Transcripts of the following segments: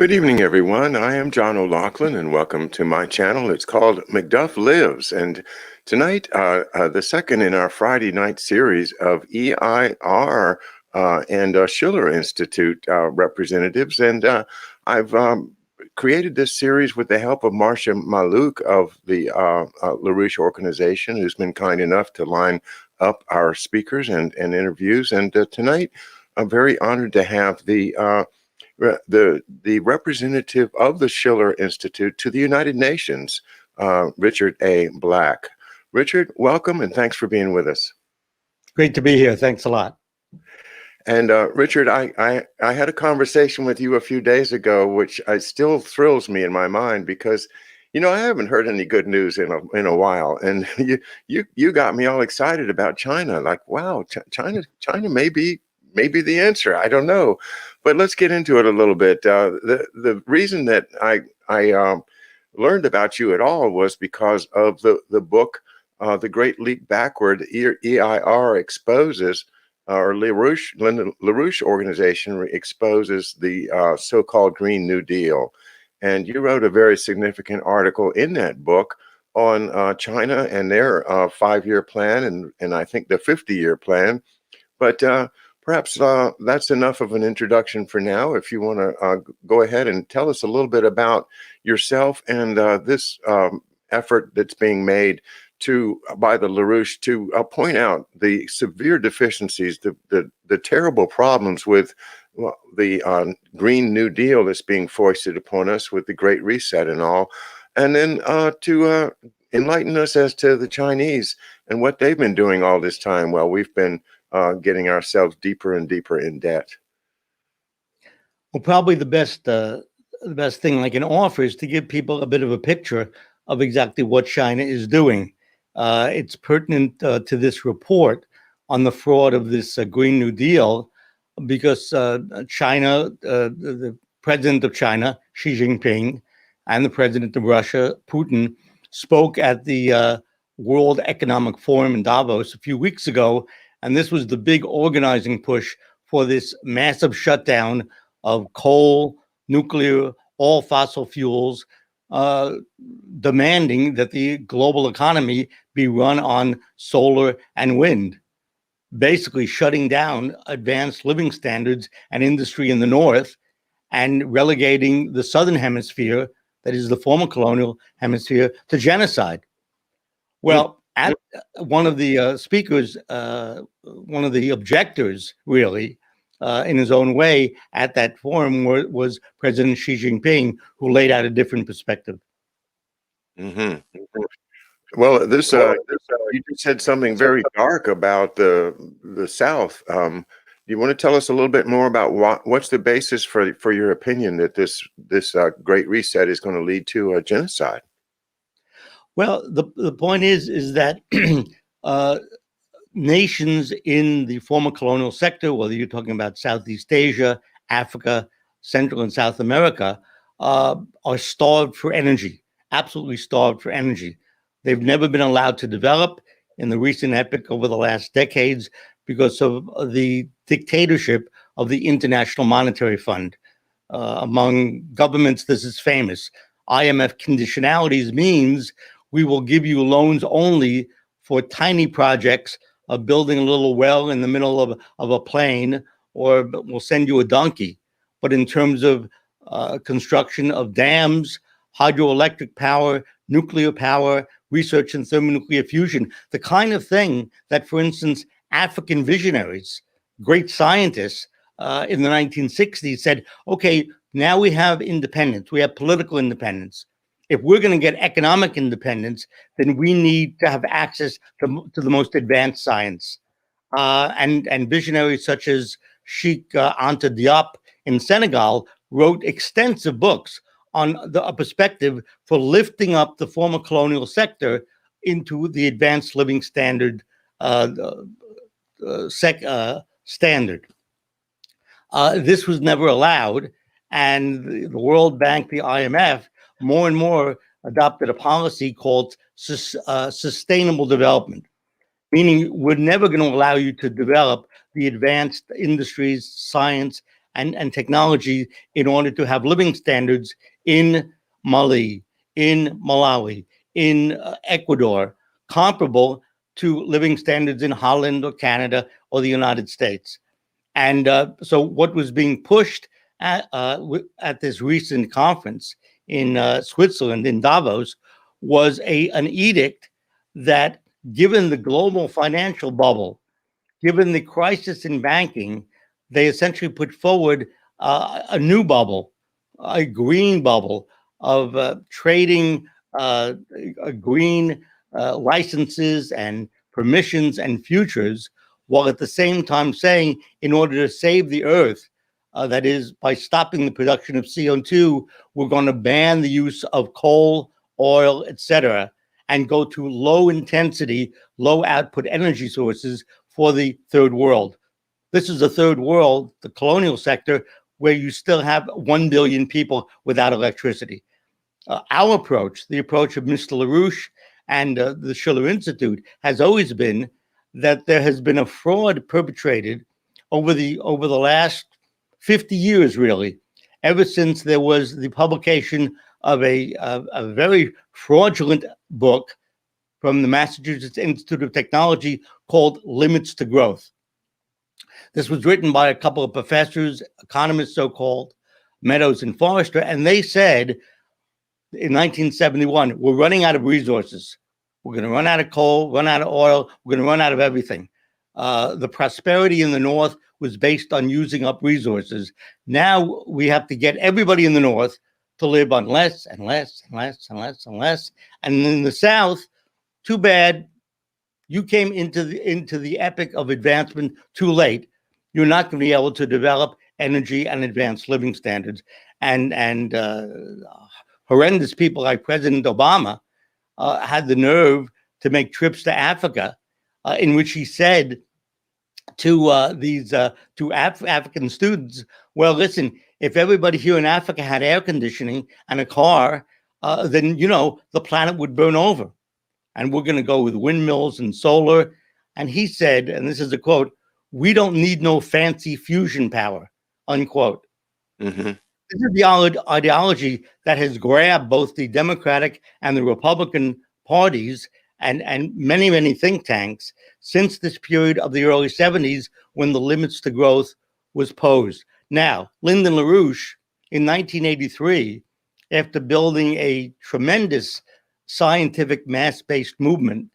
Good evening, everyone. I am John O'Loughlin, and welcome to my channel. It's called Macduff Lives, and tonight, the second in our Friday night series of EIR and Schiller Institute representatives. And I've created this series with the help of Marcia Malouk of the LaRouche organization, who's been kind enough to line up our speakers and interviews. And tonight, I'm very honored to have the representative of the Schiller Institute to the United Nations, Richard A. Black. Richard, welcome and thanks for being with us. Great to be here. Thanks a lot. And Richard, I had a conversation with you a few days ago, which still thrills me in my mind because, you know, I haven't heard any good news in a while, and you got me all excited about China. Like, wow, China may be the answer. I don't know, but let's get into it a little bit. The reason that I learned about you at all was because of the book, The Great Leap Backward. EIR exposes, or LaRouche organization exposes the so-called Green New Deal, and you wrote a very significant article in that book on China and their 5-year plan, and I think the 50-year plan, but perhaps that's enough of an introduction for now. If you want to go ahead and tell us a little bit about yourself and this effort that's being made by the LaRouche to point out the severe deficiencies, the terrible problems with the Green New Deal that's being foisted upon us with the Great Reset and all, and then to enlighten us as to the Chinese and what they've been doing all this time while we've been getting ourselves deeper and deeper in debt. Well, probably the best thing I can offer is to give people a bit of a picture of exactly what China is doing. It's pertinent to this report on the fraud of this Green New Deal because China, the president of China, Xi Jinping, and the president of Russia, Putin, spoke at the World Economic Forum in Davos a few weeks ago. And this was the big organizing push for this massive shutdown of coal, nuclear, all fossil fuels, demanding that the global economy be run on solar and wind, basically shutting down advanced living standards and industry in the north and relegating the southern hemisphere, that is the former colonial hemisphere, to genocide. Well, at one of the speakers, one of the objectors, really, in his own way, at that forum was President Xi Jinping, who laid out a different perspective. Mm-hmm. Well, you just said something very dark about the South. Do you want to tell us a little bit more about what's the basis for your opinion that this Great Reset is going to lead to a genocide? Well, the point is that nations in the former colonial sector, whether you're talking about Southeast Asia, Africa, Central and South America, are starved for energy, absolutely starved for energy. They've never been allowed to develop in the recent epoch over the last decades because of the dictatorship of the International Monetary Fund. Among governments, this is famous. IMF conditionalities means we will give you loans only for tiny projects of building a little well in the middle of a plain, or we'll send you a donkey. But in terms of construction of dams, hydroelectric power, nuclear power, research in thermonuclear fusion, the kind of thing that, for instance, African visionaries, great scientists in the 1960s said, okay, now we have independence, we have political independence. If we're going to get economic independence, then we need to have access to the most advanced science. And visionaries such as Sheikh Anta Diop in Senegal wrote extensive books on a perspective for lifting up the former colonial sector into the advanced living standard standard. This was never allowed, and the World Bank, the IMF, more and more adopted a policy called sustainable development, meaning we're never going to allow you to develop the advanced industries, science, and technology in order to have living standards in Mali, in Malawi, in Ecuador, comparable to living standards in Holland or Canada or the United States. And so what was being pushed at this recent conference in Switzerland, in Davos, was an edict that, given the global financial bubble, given the crisis in banking, they essentially put forward a new bubble, a green bubble of trading green licenses and permissions and futures, while at the same time saying, in order to save the earth, that is, by stopping the production of CO2, we're going to ban the use of coal, oil, etc., and go to low intensity, low output energy sources for the third world. This is the third world, the colonial sector, where you still have 1 billion people without electricity. Our approach, the approach of Mr. LaRouche and the Schiller Institute, has always been that there has been a fraud perpetrated over the last 50 years, really, ever since there was the publication of a very fraudulent book from the Massachusetts Institute of Technology called Limits to Growth. This was written by a couple of professors, economists so-called, Meadows and Forrester, and they said in 1971, we're running out of resources. We're going to run out of coal, run out of oil, we're going to run out of everything. The prosperity in the North was based on using up resources. Now we have to get everybody in the North to live on less and less and less and less and less. And in the South, too bad, you came into the epic of advancement too late. You're not going to be able to develop energy and advanced living standards. And horrendous people like President Obama had the nerve to make trips to Africa, in which he said to African students, well, listen, if everybody here in Africa had air conditioning and a car, then, the planet would burn over. And we're going to go with windmills and solar. And he said, and this is a quote, "We don't need no fancy fusion power," unquote. Mm-hmm. This is the ideology that has grabbed both the Democratic and the Republican parties and many, many think tanks since this period of the early 70s, when the limits to growth was posed. Now, Lyndon LaRouche, in 1983, after building a tremendous scientific mass-based movement,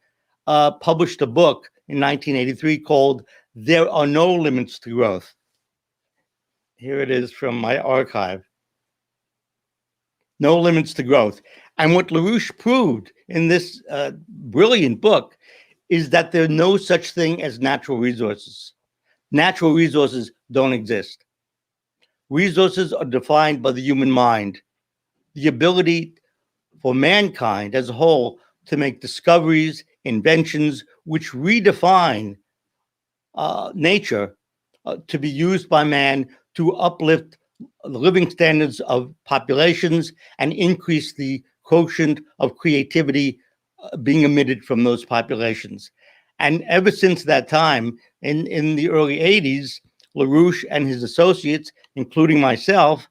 published a book in 1983 called "There Are No Limits to Growth." Here it is from my archive. No Limits to Growth. And what LaRouche proved in this brilliant book is that there's no such thing as natural resources. Natural resources don't exist. Resources are defined by the human mind. The ability for mankind as a whole to make discoveries, inventions, which redefine nature to be used by man to uplift the living standards of populations and increase the quotient of creativity being emitted from those populations. And ever since that time, in the early 80s, LaRouche and his associates, including myself,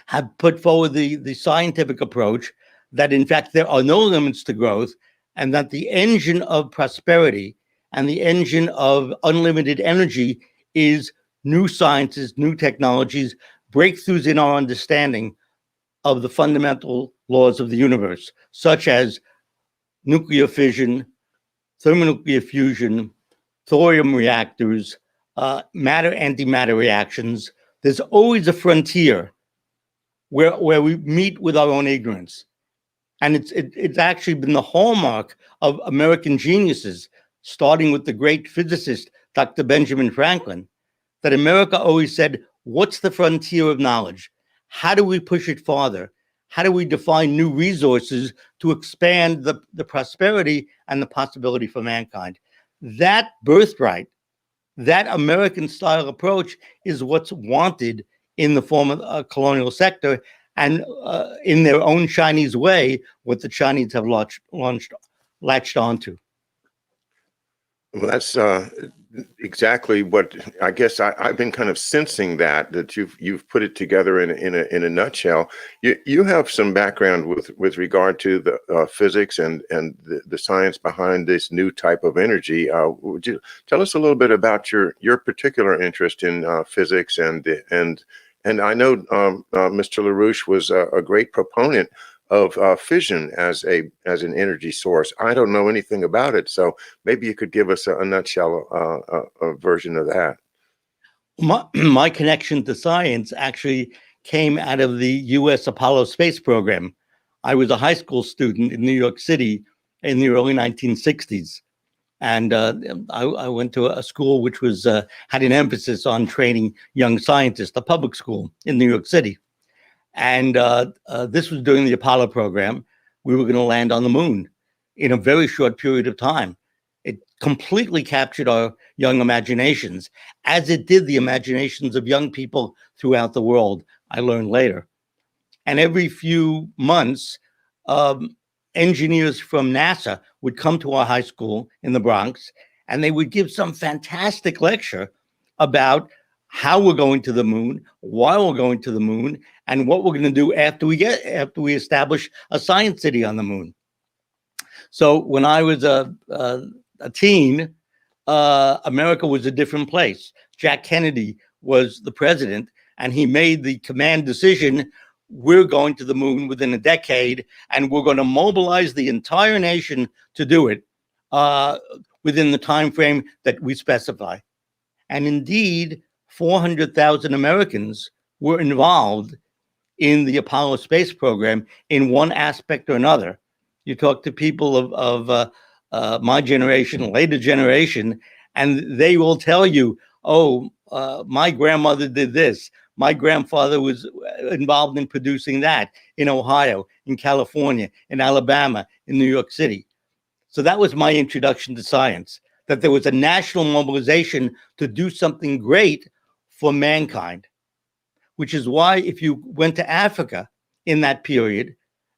have put forward the scientific approach that, in fact, there are no limits to growth, and that the engine of prosperity and the engine of unlimited energy is new sciences, new technologies, breakthroughs in our understanding of the fundamental laws of the universe, such as nuclear fission, thermonuclear fusion, thorium reactors, matter-antimatter reactions. There's always a frontier where we meet with our own ignorance. And it's actually been the hallmark of American geniuses, starting with the great physicist, Dr. Benjamin Franklin, that America always said, what's the frontier of knowledge? How do we push it farther? How do we define new resources to expand the prosperity and the possibility for mankind? That birthright, that American style approach is what's wanted in the former colonial sector, and in their own Chinese way, what the Chinese have latched onto. Well, exactly what I guess I've been kind of sensing that you've put it together in a nutshell. You have some background with regard to the physics and the science behind this new type of energy. Would you tell us a little bit about your particular interest in physics and I know Mr. LaRouche was a great proponent of fission as an energy source. I don't know anything about it, so maybe you could give us a nutshell a version of that. My connection to science actually came out of the U.S. Apollo space program. I was a high school student in New York City in the early 1960s. And I went to a school which was had an emphasis on training young scientists, a public school in New York City. And this was during the Apollo program. We were going to land on the moon in a very short period of time. It completely captured our young imaginations, as it did the imaginations of young people throughout the world, I learned later. And every few months, engineers from NASA would come to our high school in the Bronx, and they would give some fantastic lecture about how we're going to the moon, why we're going to the moon, and what we're going to do after we establish a science city on the moon. So when I was a teen, America was a different place. Jack Kennedy was the president, and he made the command decision: we're going to the moon within a decade, and we're going to mobilize the entire nation to do it within the time frame that we specify. And indeed, 400,000 Americans were involved in the Apollo space program in one aspect or another. You talk to people of my generation, later generation, and they will tell you, oh, my grandmother did this. My grandfather was involved in producing that in Ohio, in California, in Alabama, in New York City. So that was my introduction to science, that there was a national mobilization to do something great for mankind, which is why if you went to Africa in that period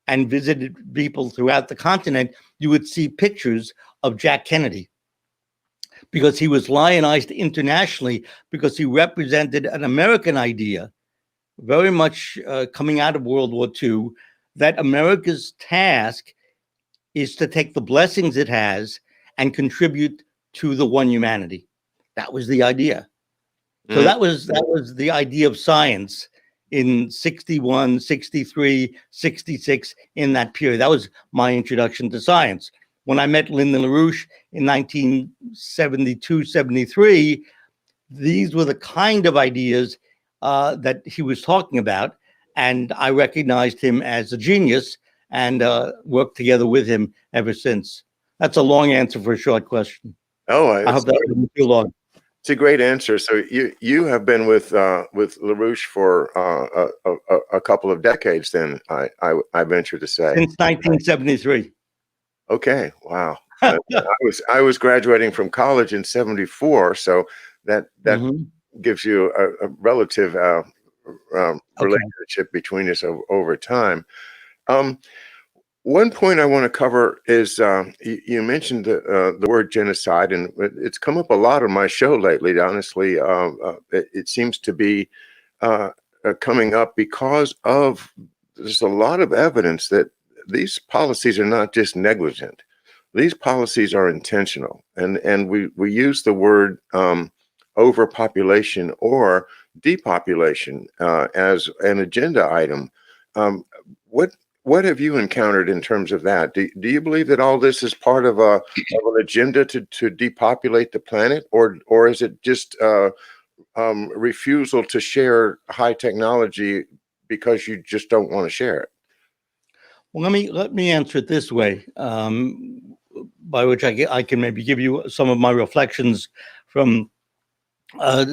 and visited people throughout the continent, you would see pictures of Jack Kennedy, because he was lionized internationally, because he represented an American idea, very much coming out of World War II, that America's task is to take the blessings it has and contribute to the one humanity. That was the idea. So that was the idea of science in 61, 63, 66, in that period. That was my introduction to science. When I met Lyndon LaRouche in 1972, 73, these were the kind of ideas that he was talking about. And I recognized him as a genius and worked together with him ever since. That's a long answer for a short question. Oh, I hope that wasn't too long. It's a great answer. So you have been with LaRouche for a couple of decades, then I venture to say. Since 1973. Okay, wow. I was graduating from college in '74, so that gives you a relative relationship between us over time. One point I want to cover is you mentioned the word genocide, and it's come up a lot on my show lately. Honestly, it seems to be coming up because of there's a lot of evidence that these policies are not just negligent. These policies are intentional, and we use the word overpopulation or depopulation as an agenda item. What have you encountered in terms of that? Do you believe that all this is part of an agenda to depopulate the planet, or is it just refusal to share high technology because you just don't want to share it? Well, let me answer it this way, by which I can maybe give you some of my reflections from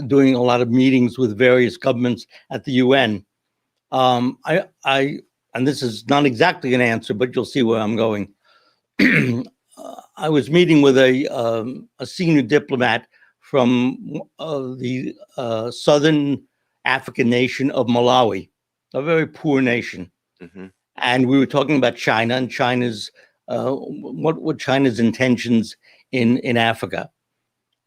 doing a lot of meetings with various governments at the UN. And this is not exactly an answer, but you'll see where I'm going. I was meeting with a senior diplomat from the southern African nation of Malawi, a very poor nation. Mm-hmm. And we were talking about China and China's what were China's intentions in Africa.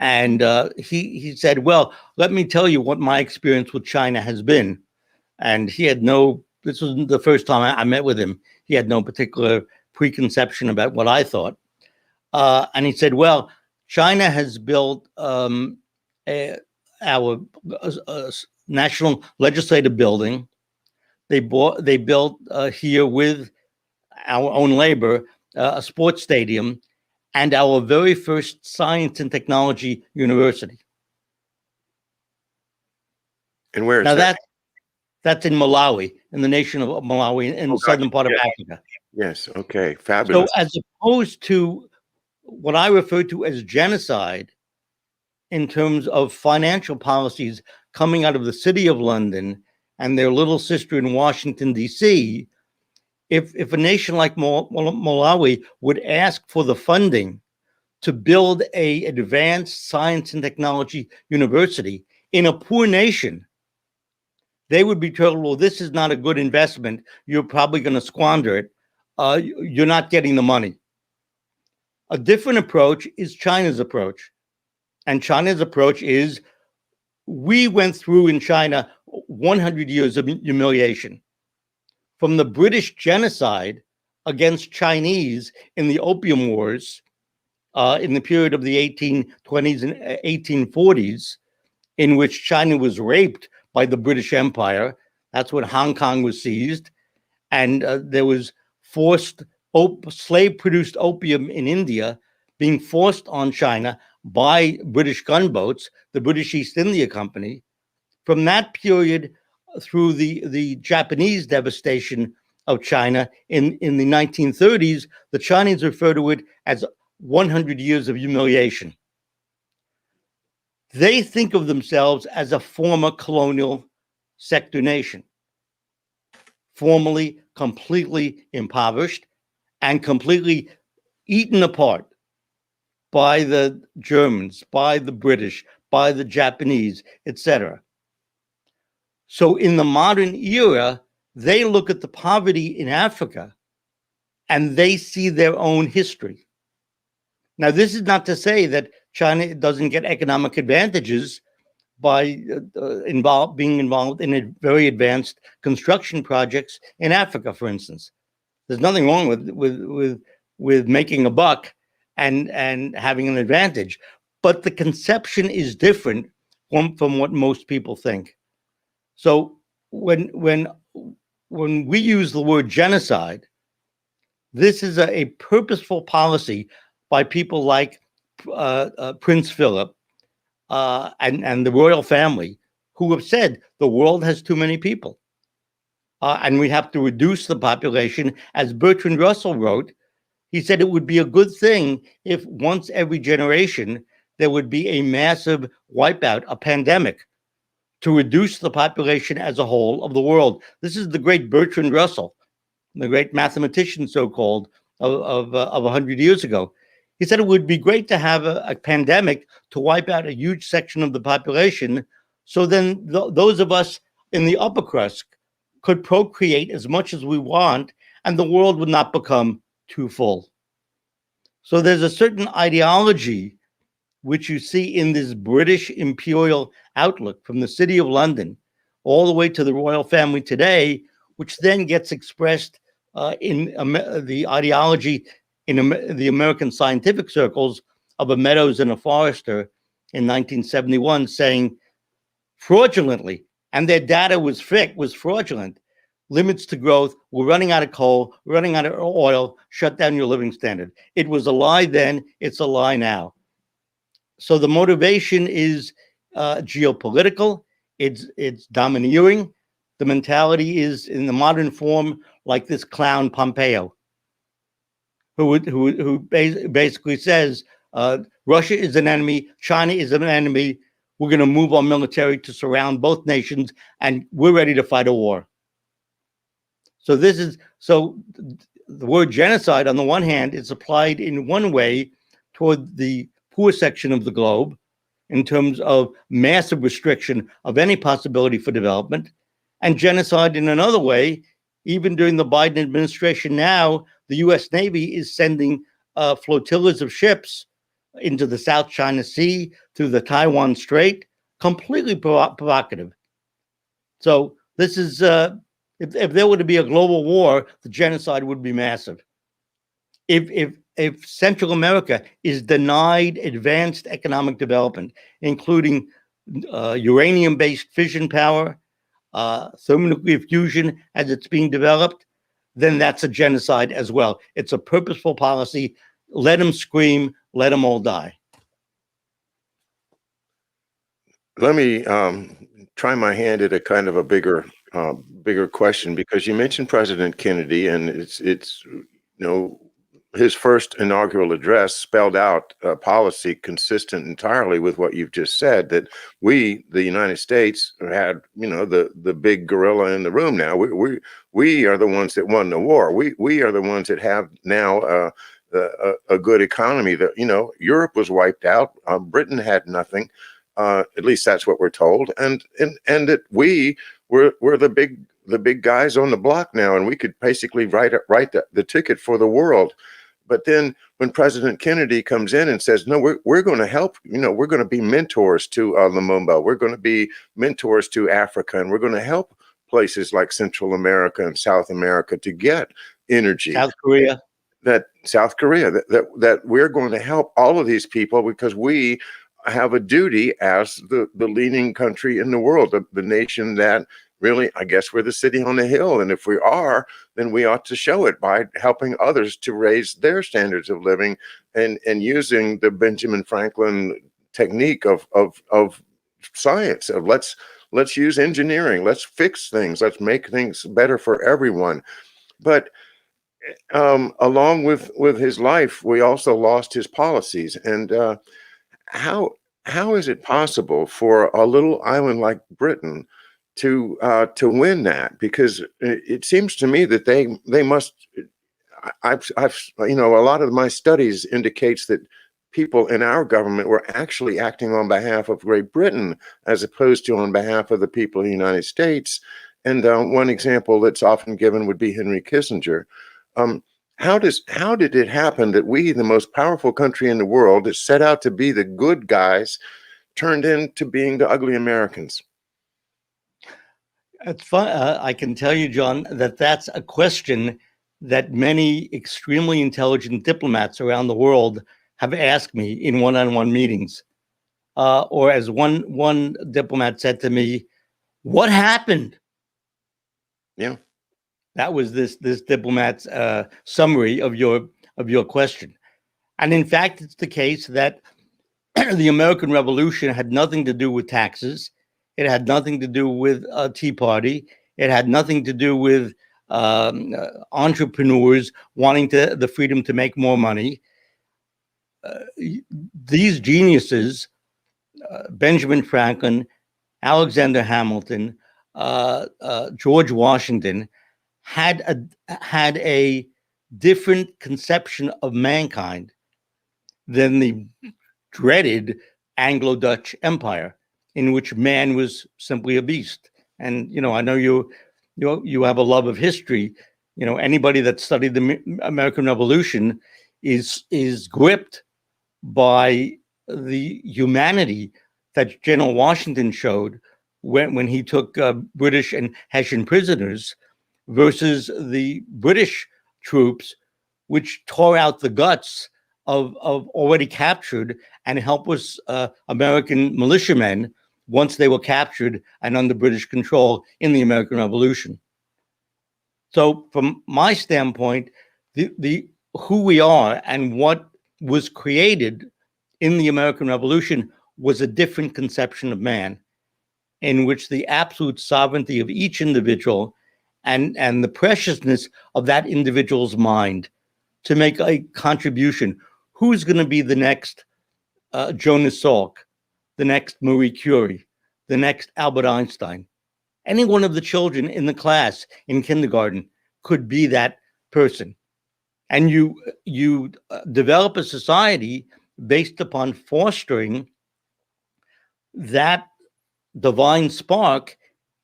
And he said, well, let me tell you what my experience with China has been. And he had this was the first time I met with him. He had no particular preconception about what I thought. And he said, well, China has built our national legislative building. They built here with our own labor a sports stadium and our very first science and technology university. And where is Now that? that's in Malawi, in the nation of Malawi, in the southern part of Africa. Yes. Okay. So Fabulous. as opposed to what I refer to as genocide in terms of financial policies coming out of the city of London and their little sister in Washington, D.C., if a nation like Malawi would ask for the funding to build a advanced science and technology university in a poor nation, they would be told, well, this is not a good investment. You're probably going to squander it. You're not getting the money. A different approach is China's approach. And China's approach is, we went through in China 100 years of humiliation. From the British genocide against Chinese in the Opium Wars in the period of the 1820s and 1840s, in which China was raped by the British Empire. That's when Hong Kong was seized. And there was forced slave-produced opium in India being forced on China by British gunboats, the British East India Company. From that period through the Japanese devastation of China in the 1930s, the Chinese refer to it as 100 years of humiliation. They think of themselves as a former colonial sector nation, formerly completely impoverished and completely eaten apart by the Germans, by the British, by the Japanese, etc. So in the modern era, they look at the poverty in Africa and they see their own history. Now, this is not to say that China doesn't get economic advantages by being involved in very advanced construction projects in Africa, for instance. There's nothing wrong with making a buck and having an advantage, but the conception is different from what most people think. So when we use the word genocide, this is a purposeful policy by people like Prince Philip and the royal family, who have said the world has too many people. And we have to reduce the population. As Bertrand Russell wrote, he said it would be a good thing if once every generation there would be a massive wipeout, a pandemic, to reduce the population as a whole of the world. This is the great Bertrand Russell, the great mathematician, so-called, of 100 years ago. He said it would be great to have a pandemic to wipe out a huge section of the population, so then those of us in the upper crust could procreate as much as we want, and the world would not become too full. So there's a certain ideology which you see in this British imperial outlook from the City of London all the way to the royal family today, which then gets expressed in the ideology in the American scientific circles of a Meadows and a Forrester in 1971, saying fraudulently, and their data was fraudulent, limits to growth, we're running out of coal, we're running out of oil, shut down your living standard. It was a lie then, it's a lie now. So the motivation is geopolitical, it's domineering. The mentality is in the modern form like this clown Pompeo, who basically says Russia is an enemy, China is an enemy. We're going to move our military to surround both nations, and we're ready to fight a war. So the word genocide, on the one hand, is applied in one way toward the poor section of the globe in terms of massive restriction of any possibility for development, and genocide in another way. Even during the Biden administration now, the U.S. Navy is sending flotillas of ships into the South China Sea, through the Taiwan Strait, completely provocative. So this is, if there were to be a global war, the genocide would be massive. If Central America is denied advanced economic development, including uranium-based fission power, thermonuclear fusion as it's being developed, then that's a genocide as well. It's a purposeful policy. Let them scream, let them all die. Let me try my hand at a kind of a bigger question, because you mentioned President Kennedy, and it's his first inaugural address spelled out a policy consistent entirely with what you've just said, that we, the United States, had the big gorilla in the room. Now we are the ones that won the war. We are the ones that have now a good economy. That Europe was wiped out. Britain had nothing. At least that's what we're told, and that we were the big guys on the block now, and we could basically write the ticket for the world. But then when President Kennedy comes in and says, no, we're going to help, we're going to be mentors to Lumumba, we're going to be mentors to Africa, and we're going to help places like Central America and South America to get energy. South Korea, that we're going to help all of these people because we have a duty as the leading country in the world, the nation that really, I guess we're the city on the hill. And if we are, then we ought to show it by helping others to raise their standards of living and using the Benjamin Franklin technique of science, of let's use engineering, let's fix things, let's make things better for everyone. But along with his life, we also lost his policies. And how is it possible for a little island like Britain to win that? Because it seems to me that they must. I've a lot of my studies indicates that people in our government were actually acting on behalf of Great Britain as opposed to on behalf of the people of the United States. And one example that's often given would be Henry Kissinger. How did it happen that we, the most powerful country in the world, that set out to be the good guys, turned into being the ugly Americans? It's fun. I can tell you, John, that's a question that many extremely intelligent diplomats around the world have asked me in one-on-one meetings. Or as one diplomat said to me, "What happened?" Yeah. That was this diplomat's summary of your question. And in fact, it's the case that the American Revolution had nothing to do with taxes. It had nothing to do with a Tea Party. It had nothing to do with entrepreneurs wanting the freedom to make more money. These geniuses, Benjamin Franklin, Alexander Hamilton, George Washington, had a different conception of mankind than the dreaded Anglo-Dutch Empire, in which man was simply a beast. And I know you have a love of history. Anybody that studied the American Revolution is gripped by the humanity that General Washington showed when he took British and Hessian prisoners versus the British troops, which tore out the guts of already captured and helpless American militiamen once they were captured and under British control in the American Revolution. So from my standpoint, the who we are and what was created in the American Revolution was a different conception of man, in which the absolute sovereignty of each individual and the preciousness of that individual's mind to make a contribution. Who's going to be the next Jonas Salk, the next Marie Curie, the next Albert Einstein? Any one of the children in the class in kindergarten could be that person. And you develop a society based upon fostering that divine spark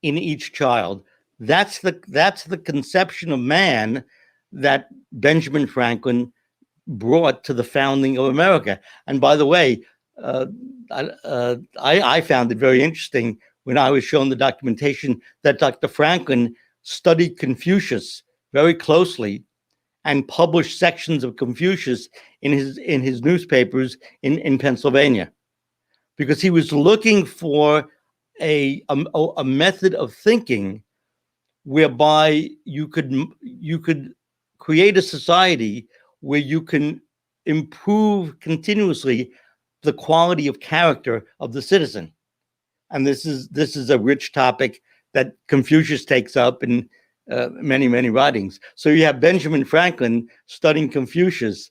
in each child. That's the conception of man that Benjamin Franklin brought to the founding of America. And by the way, uh, I found it very interesting when I was shown the documentation that Dr. Franklin studied Confucius very closely and published sections of Confucius in his newspapers in Pennsylvania, because he was looking for a method of thinking whereby you could create a society where you can improve continuously the quality of character of the citizen. And this is a rich topic that Confucius takes up in many writings. So you have Benjamin Franklin studying Confucius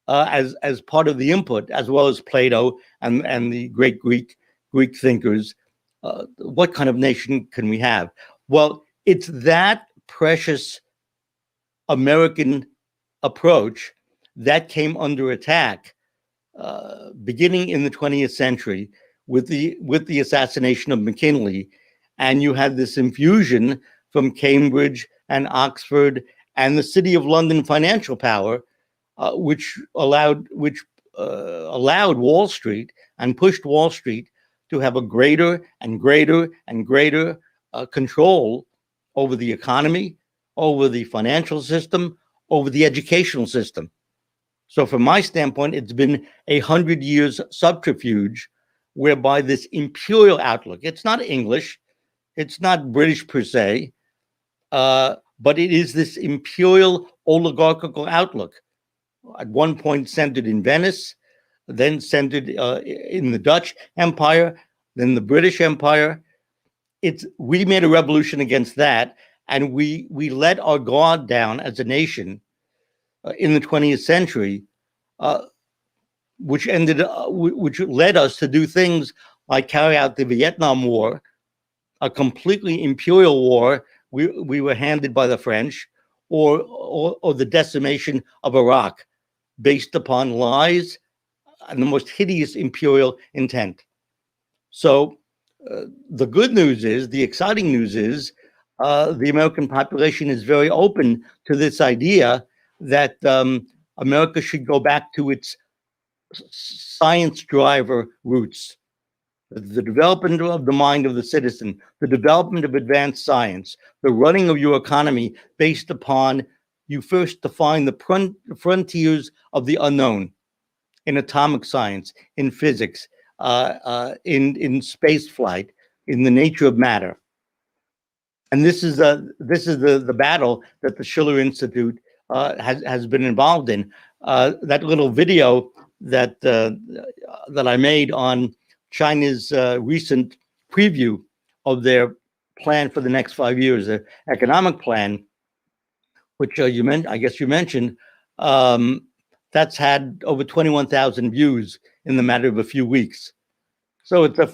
as part of the input, as well as Plato and the great Greek thinkers. What kind of nation can we have? Well, it's that precious American approach that came under attack beginning in the 20th century with the assassination of McKinley, and you had this infusion from Cambridge and Oxford and the City of London financial power, which allowed Wall Street and pushed Wall Street to have a greater and greater and greater control over the economy, over the financial system, over the educational system. So from my standpoint, it's been 100 years subterfuge whereby this imperial outlook, it's not English, it's not British per se, but it is this imperial oligarchical outlook, at one point centered in Venice, then centered in the Dutch Empire, then the British Empire. We made a revolution against that, and we let our guard down as a nation in the 20th century, which led us to do things like carry out the Vietnam War, a completely imperial war we were handed by the French, or the decimation of Iraq, based upon lies and the most hideous imperial intent. So the good news is, the exciting news is, the American population is very open to this idea that America should go back to its science driver roots, the development of the mind of the citizen, the development of advanced science, the running of your economy based upon you first define the frontiers of the unknown in atomic science, in physics, in space flight, in the nature of matter. And this is the battle that the Schiller Institute has been involved in. That little video that I made on China's recent preview of their plan for the next 5 years, their economic plan, which I guess you mentioned, that's had over 21,000 views in the matter of a few weeks. So it's a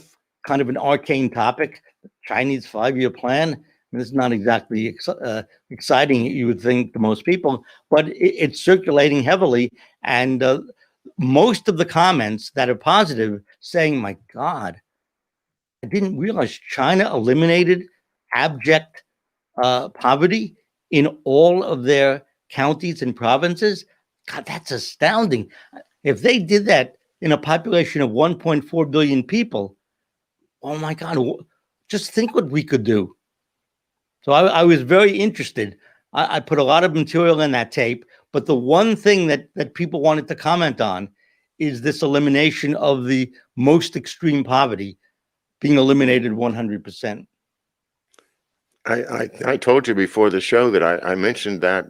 kind of an arcane topic, Chinese 5-year plan. It's not exactly exciting, you would think, to most people, but it's circulating heavily. And most of the comments that are positive saying, my God, I didn't realize China eliminated abject poverty in all of their counties and provinces. God, that's astounding. If they did that in a population of 1.4 billion people, oh my God, just think what we could do. So I was very interested. I put a lot of material in that tape, but the one thing that people wanted to comment on is this elimination of the most extreme poverty being eliminated 100%. I told you before the show that I mentioned that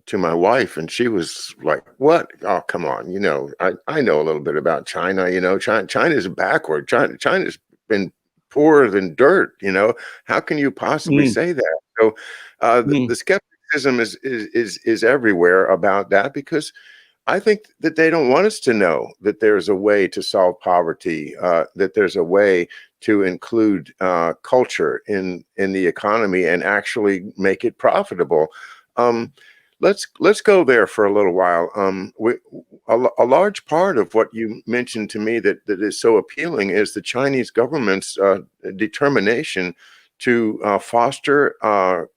to my wife, and she was like, "What? Oh, come on! You know, I know a little bit about China. You know, China's backward. China's been poorer than dirt. You know, how can you possibly say that?" So the skepticism is everywhere about that, because I think that they don't want us to know that there's a way to solve poverty, that there's a way to include culture in the economy and actually make it profitable. Let's go there for a little while. A large part of what you mentioned to me that is so appealing is the Chinese government's determination to foster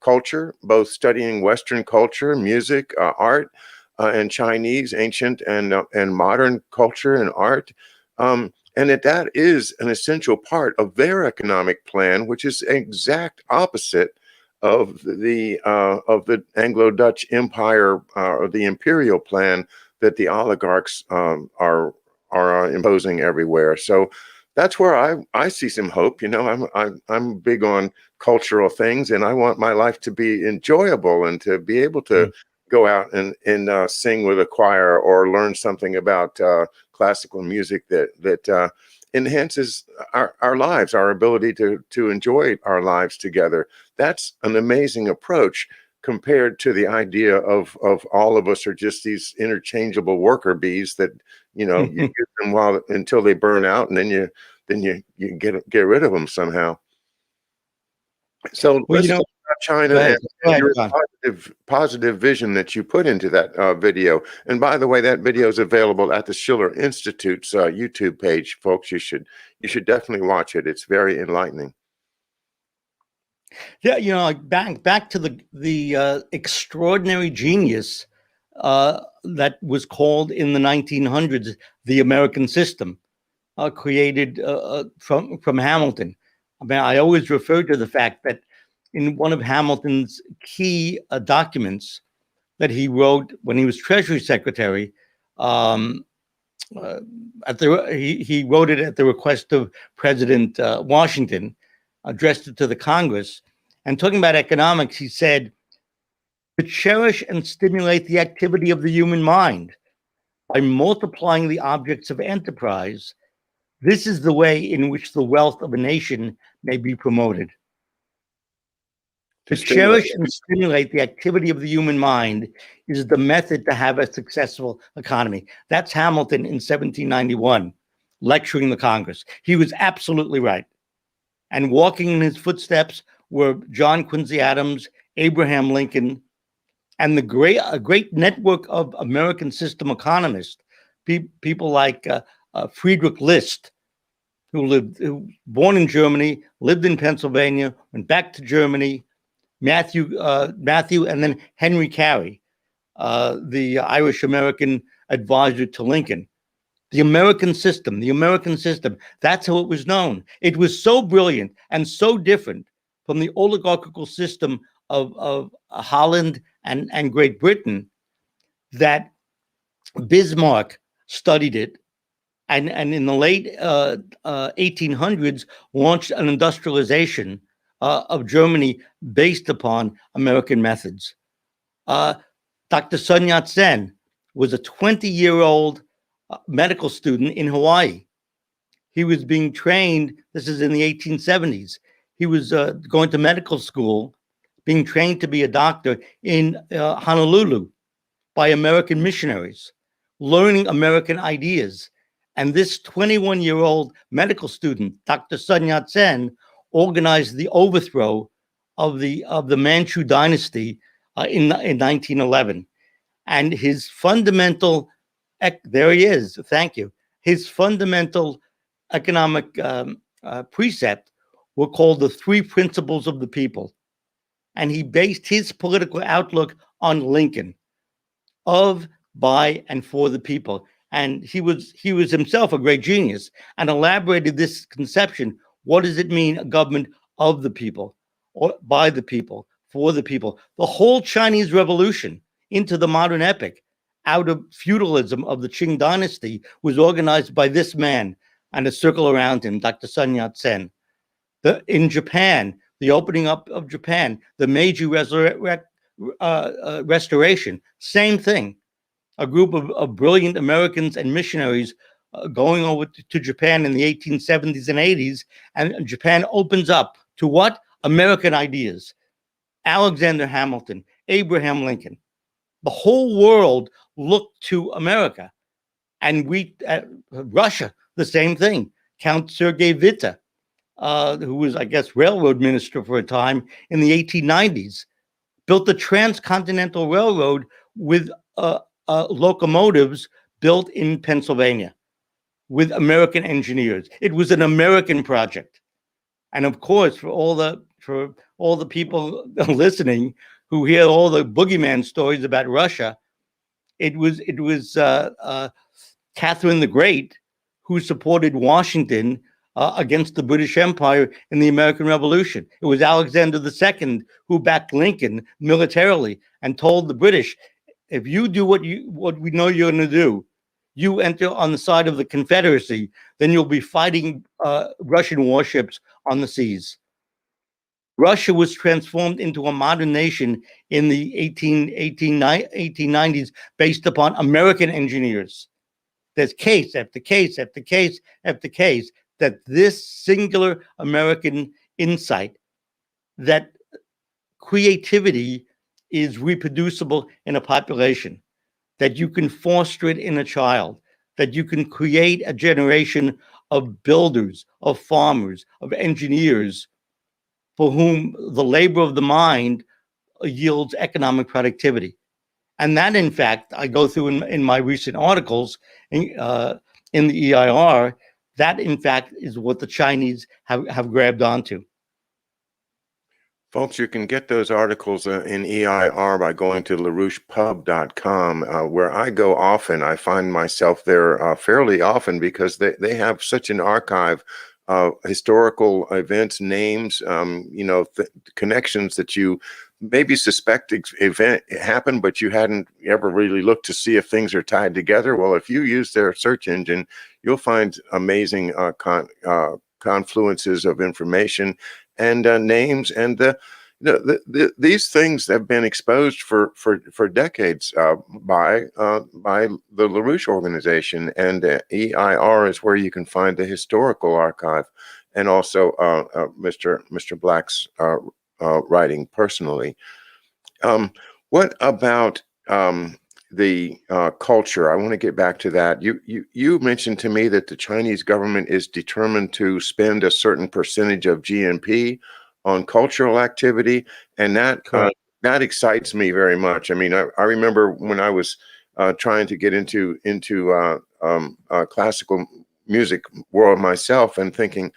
culture, both studying Western culture, music, art, and Chinese, ancient and modern culture and art. And that is an essential part of their economic plan, which is exact opposite of the Anglo-Dutch Empire, or the imperial plan that the oligarchs are imposing everywhere. So that's where I see some hope. You know, I'm big on cultural things, and I want my life to be enjoyable and to be able to go out and sing with a choir or learn something about classical music that enhances our lives, our ability to enjoy our lives together. That's an amazing approach compared to the idea of all of us are just these interchangeable worker bees that, you know, you use them until they burn out, and then you get rid of them somehow. So Well, let's talk about China go ahead, and your John. positive vision that you put into that video. And by the way, that video is available at the Schiller Institute's YouTube page, folks. You should definitely watch it. It's very enlightening. Yeah, like back to the extraordinary genius that was called in the 1900s the American system, created from Hamilton. I mean, I always refer to the fact that in one of Hamilton's key documents that he wrote when he was Treasury Secretary, um, he wrote it at the request of President Washington, addressed it to the Congress, and talking about economics, he said, "To cherish and stimulate the activity of the human mind by multiplying the objects of enterprise, this is the way in which the wealth of a nation may be promoted." To cherish and stimulate the activity of the human mind is the method to have a successful economy. That's Hamilton in 1791, lecturing the Congress. He was absolutely right. And walking in his footsteps were John Quincy Adams, Abraham Lincoln, and a great network of American system economists, people like Friedrich List, who born in Germany, lived in Pennsylvania, went back to Germany. Matthew, and then Henry Carey, the Irish American advisor to Lincoln. The American system, that's how it was known. It was so brilliant and so different from the oligarchical system of Holland and Great Britain that Bismarck studied it, and in the late 1800s launched an industrialization of Germany based upon American methods. Dr. Sun Yat-sen was a 20-year-old medical student in Hawaii. He was being trained, this is in the 1870s. He was going to medical school, being trained to be a doctor in Honolulu by American missionaries, learning American ideas. And this 21-year-old medical student, Dr. Sun Yat-sen, organized the overthrow of the Manchu dynasty in 1911. And his fundamental, there he is, thank you. His fundamental economic precept were called the three principles of the people. And he based his political outlook on Lincoln, of, by, and for the people. And he was himself a great genius and elaborated this conception. What does it mean, a government of the people, or by the people, for the people? The whole Chinese Revolution into the modern epoch, out of feudalism of the Qing dynasty, was organized by this man and a circle around him, Dr. Sun Yat-sen. In Japan, the opening up of Japan, the Meiji Restoration, same thing. A group of brilliant Americans and missionaries going over to Japan in the 1870s and 80s, and Japan opens up to what? American ideas. Alexander Hamilton, Abraham Lincoln. The whole world looked to America. And Russia, the same thing. Count Sergei Witte, who was, I guess, railroad minister for a time in the 1890s, built the Transcontinental Railroad with locomotives built in Pennsylvania with American engineers. It was an American project. And of course, for all the people listening who hear all the boogeyman stories about Russia, It was Catherine the Great who supported Washington against the British Empire in the American Revolution. It was Alexander II who backed Lincoln militarily and told the British, if you do what we know you're going to do, you enter on the side of the Confederacy, then you'll be fighting Russian warships on the seas. Russia was transformed into a modern nation in the 1890s based upon American engineers. There's case after case after case after case that this singular American insight, that creativity is reproducible in a population, that you can foster it in a child, that you can create a generation of builders, of farmers, of engineers, for whom the labor of the mind yields economic productivity. And that, in fact, I go through in my recent articles in the EIR, that, in fact, is what the Chinese have grabbed onto. Folks, you can get those articles in EIR by going to LaRouchePub.com, where I go often. I find myself there fairly often because they have such an archive of historical events, names, connections that you maybe suspect event happened, but you hadn't ever really looked to see if things are tied together. Well, if you use their search engine, you'll find amazing confluences of information and names, and these things have been exposed for decades by the LaRouche organization, and EIR is where you can find the historical archive, and also Mr. Black's writing personally. What about the culture? I want to get back to that. You mentioned to me that the Chinese government is determined to spend a certain percentage of GNP on cultural activity, and that excites me very much. I mean, I remember when I was trying to get into classical music world myself, and thinking,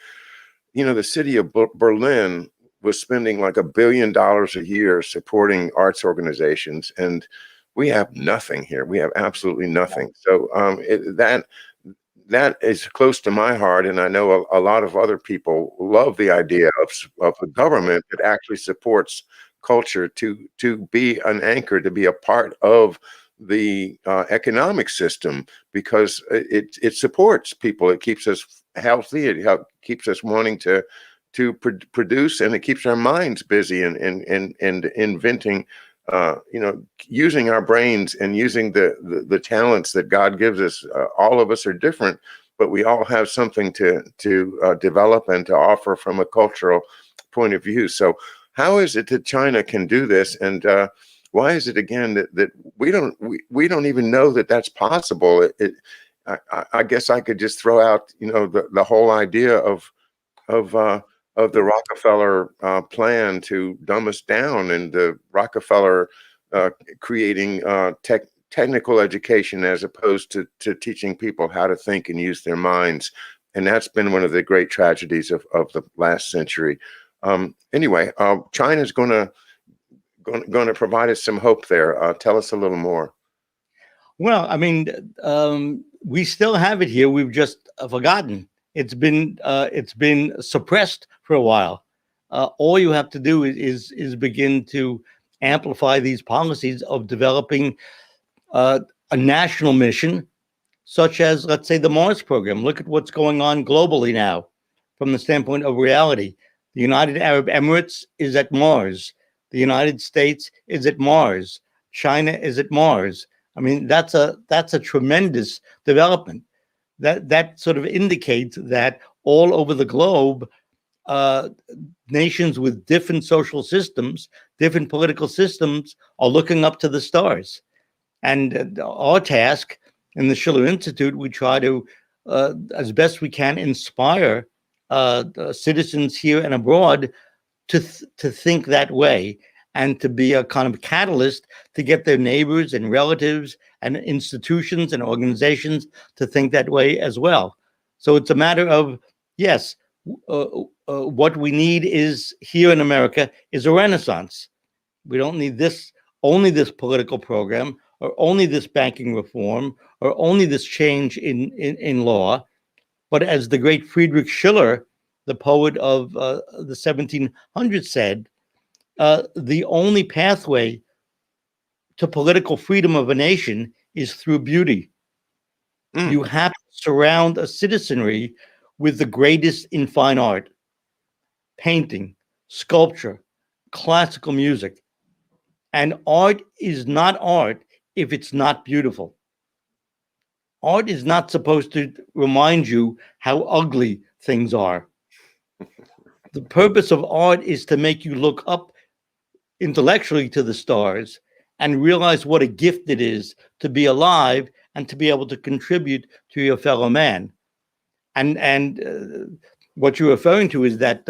the city of Berlin was spending like $1 billion a year supporting arts organizations, and we have nothing here. We have absolutely nothing. So that is close to my heart, and I know a lot of other people love the idea of a government that actually supports culture to be an anchor, to be a part of the economic system, because it supports people. It keeps us healthy. It keeps us wanting to produce, and it keeps our minds busy and inventing, using our brains and using the talents that God gives us. All of us are different, but we all have something to develop and to offer from a cultural point of view. So how is it that China can do this, and why is it again that we don't even know that that's possible? I guess I could just throw out the whole idea of the Rockefeller plan to dumb us down, and the Rockefeller creating technical education as opposed to teaching people how to think and use their minds. And that's been one of the great tragedies of the last century. Anyway, China's going to provide us some hope there. Tell us a little more. Well, I mean, we still have it here. We've just forgotten. It's been suppressed for a while. All you have to do is begin to amplify these policies of developing a national mission, such as, let's say, the Mars program. Look at what's going on globally now from the standpoint of reality. The United Arab Emirates is at Mars. The United States is at Mars. China is at Mars. I mean, that's a tremendous development. That sort of indicates that all over the globe, nations with different social systems, different political systems, are looking up to the stars. And our task in the Schiller Institute, we try to, as best we can, inspire citizens here and abroad to think that way, and to be a kind of catalyst to get their neighbors and relatives and institutions and organizations to think that way as well. So it's a matter of, yes, what we need is, here in America, is a renaissance. We don't need only this political program. or only this banking reform, or only this change in law, but as the great Friedrich Schiller, the poet of the 1700s, said, the only pathway to political freedom of a nation is through beauty. Mm. You have to surround a citizenry with the greatest in fine art, painting, sculpture, classical music. And art is not art if it's not beautiful. Art is not supposed to remind you how ugly things are. The purpose of art is to make you look up intellectually to the stars and realize what a gift it is to be alive and to be able to contribute to your fellow man. And what you're referring to is that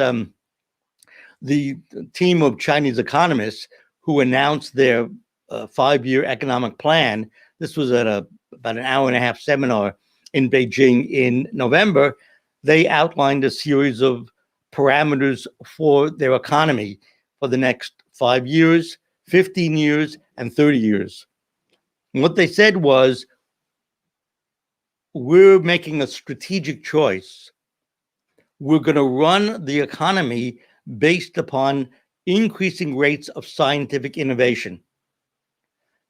the team of Chinese economists who announced their 5-year economic plan. This was at about an hour and a half seminar in Beijing in November. They outlined a series of parameters for their economy for the next 5 years, 15 years, and 30 years. And what they said was, we're making a strategic choice. We're going to run the economy based upon increasing rates of scientific innovation,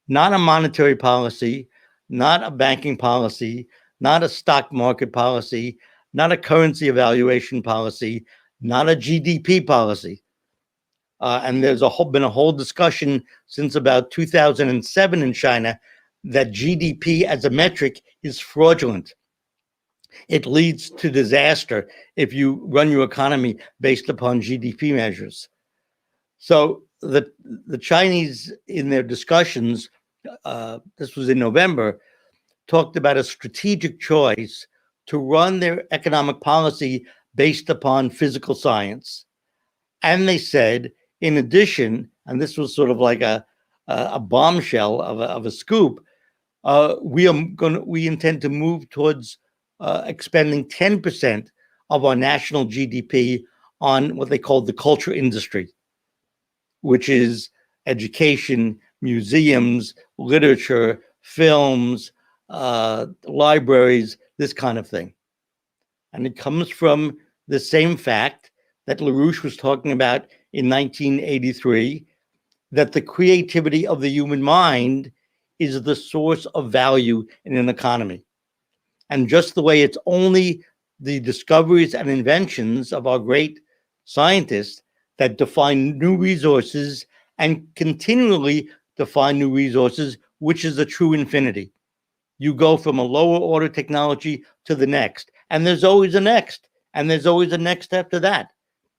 not a monetary policy, not a banking policy, not a stock market policy, not a currency evaluation policy, not a GDP policy. And there's been a whole discussion since about 2007 in China that GDP as a metric is fraudulent. It leads to disaster if you run your economy based upon GDP measures. So the Chinese, in their discussions, this was in November, talked about a strategic choice to run their economic policy based upon physical science. And they said, in addition, and this was sort of like a bombshell of a scoop, we intend to move towards expending 10% of our national GDP on what they call the culture industry, which is education, museums, literature, films, libraries, this kind of thing. And it comes from the same fact that LaRouche was talking about in 1983, that the creativity of the human mind is the source of value in an economy. And just the way it's only the discoveries and inventions of our great scientists that define new resources and continually define new resources, which is a true infinity. You go from a lower order technology to the next, and there's always a next, and there's always a next after that.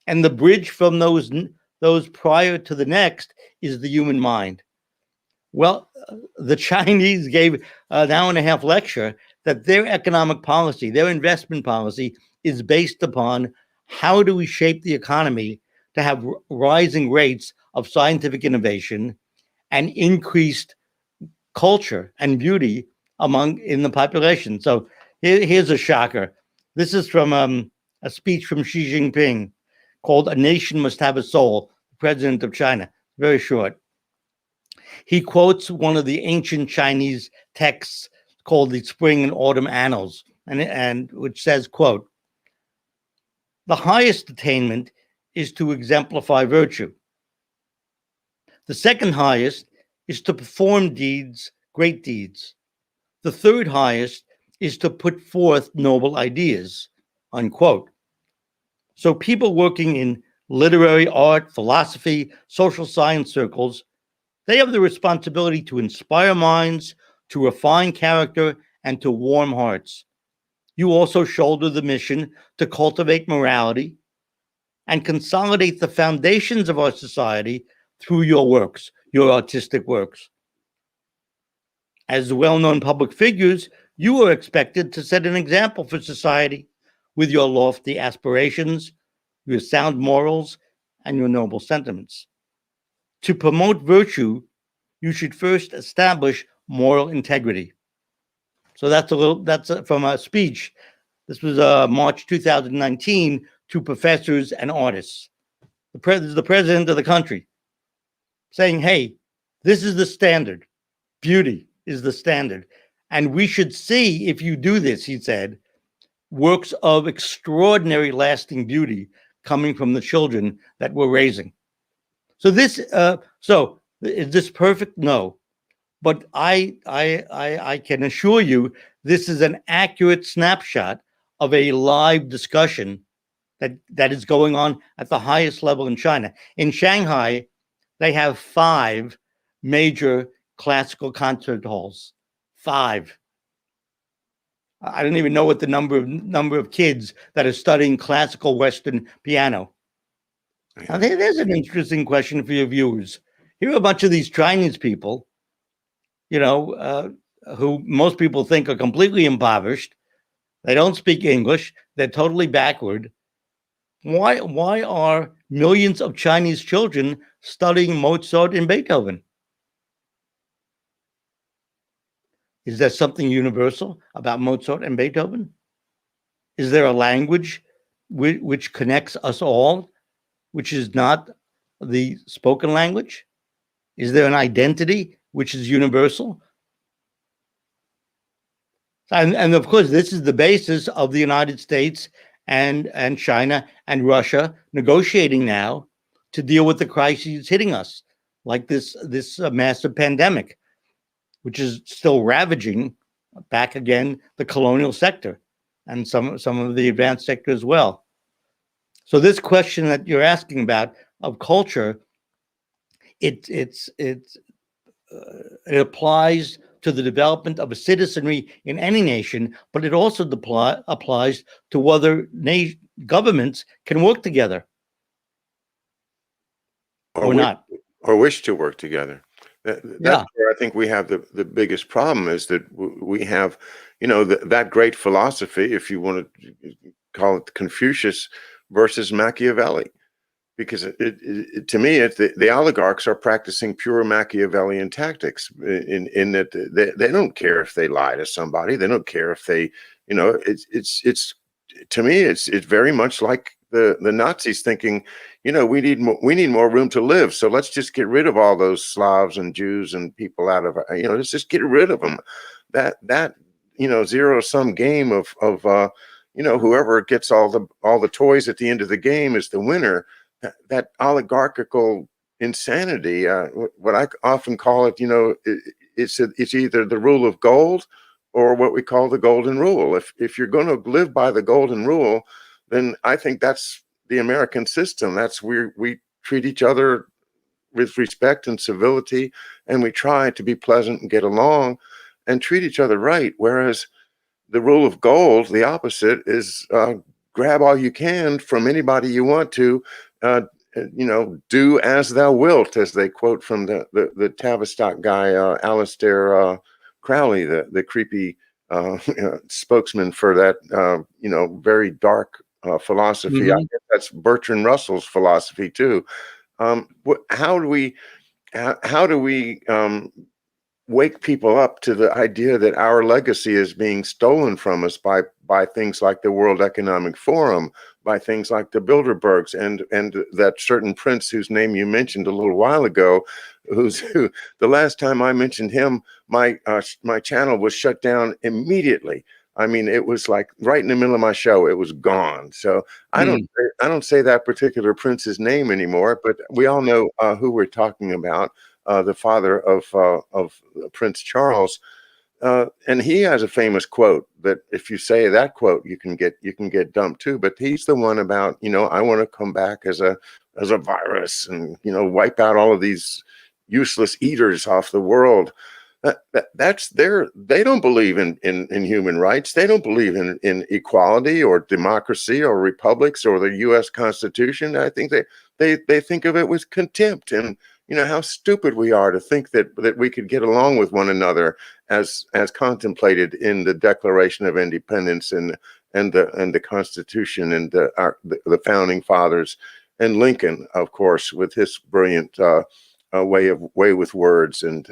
And the bridge from those prior to the next is the human mind. Well, the Chinese gave an hour and a half lecture that their economic policy, their investment policy, is based upon how do we shape the economy to have rising rates of scientific innovation and increased culture and beauty in the population. So here's a shocker. This is from a speech from Xi Jinping called "A Nation Must Have a Soul," the president of China. Very short. He quotes one of the ancient Chinese texts called the Spring and Autumn Annals, and which says, quote, "The highest attainment is to exemplify virtue. The second highest is to perform deeds, great deeds. The third highest is to put forth noble ideas," unquote. So people working in literary, art, philosophy, social science circles, they have the responsibility to inspire minds, to refine character, and to warm hearts. You also shoulder the mission to cultivate morality and consolidate the foundations of our society through your works, your artistic works. As well-known public figures, you are expected to set an example for society with your lofty aspirations, your sound morals, and your noble sentiments. To promote virtue, you should first establish moral integrity. So that's from a speech. This was March 2019 to professors and artists. This is the president of the country saying, hey, this is the standard, beauty. is the standard. And we should see, if you do this, he said, works of extraordinary lasting beauty coming from the children that we're raising. So is this perfect? No. But I can assure you this is an accurate snapshot of a live discussion that is going on at the highest level in China. In Shanghai, they have 5 major classical concert halls. 5. I don't even know what the number of kids that are studying classical Western piano. Now, there's an interesting question for your viewers. Here are a bunch of these Chinese people, who most people think are completely impoverished. They don't speak English. They're totally backward. Why are millions of Chinese children studying Mozart and Beethoven? Is there something universal about Mozart and Beethoven? Is there a language which connects us all, which is not the spoken language? Is there an identity which is universal? And of course, this is the basis of the United States and China and Russia negotiating now to deal with the crises hitting us, like this massive pandemic, which is still ravaging back again the colonial sector and some of the advanced sector as well. So this question that you're asking about of culture, it applies to the development of a citizenry in any nation, but it also applies to whether governments can work together or not. Or wish to work together. That's Yeah. where I think we have the biggest problem, is that we have, that great philosophy, if you want to call it Confucius versus Machiavelli. Because to me, the oligarchs are practicing pure Machiavellian tactics in that they don't care if they lie to somebody. They don't care if they, it's to me, it's very much like the Nazis thinking, we need more room to live. So let's just get rid of all those Slavs and Jews and people out of, let's just get rid of them. That zero sum game of whoever gets all the toys at the end of the game is the winner. That oligarchical insanity, what I often call it, it's either the rule of gold or what we call the golden rule. If you're going to live by the golden rule, then I think that's the American system. That's where we treat each other with respect and civility, and we try to be pleasant and get along and treat each other right. Whereas the rule of gold, the opposite, is grab all you can from anybody you want to. Do as thou wilt, as they quote from the Tavistock guy, Aleister Crowley, the creepy spokesman for that, very dark philosophy. I guess that's Bertrand Russell's philosophy too. How do we wake people up to the idea that our legacy is being stolen from us by things like the World Economic Forum, by things like the Bilderbergs, and that certain prince whose name you mentioned a little while ago, who the last time I mentioned him, my channel was shut down immediately. I mean, it was like right in the middle of my show, it was gone. So I don't say that particular prince's name anymore, but we all know who we're talking about. The father of Prince Charles, and he has a famous quote that if you say that quote, you can get dumped too. But he's the one about, I want to come back as a virus and wipe out all of these useless eaters off the world. They don't believe in human rights. They don't believe in equality or democracy or republics or the U.S. Constitution. I think they think of it with contempt, and how stupid we are to think that we could get along with one another as contemplated in the Declaration of Independence and the Constitution and the founding fathers, and Lincoln, of course, with his brilliant way with words and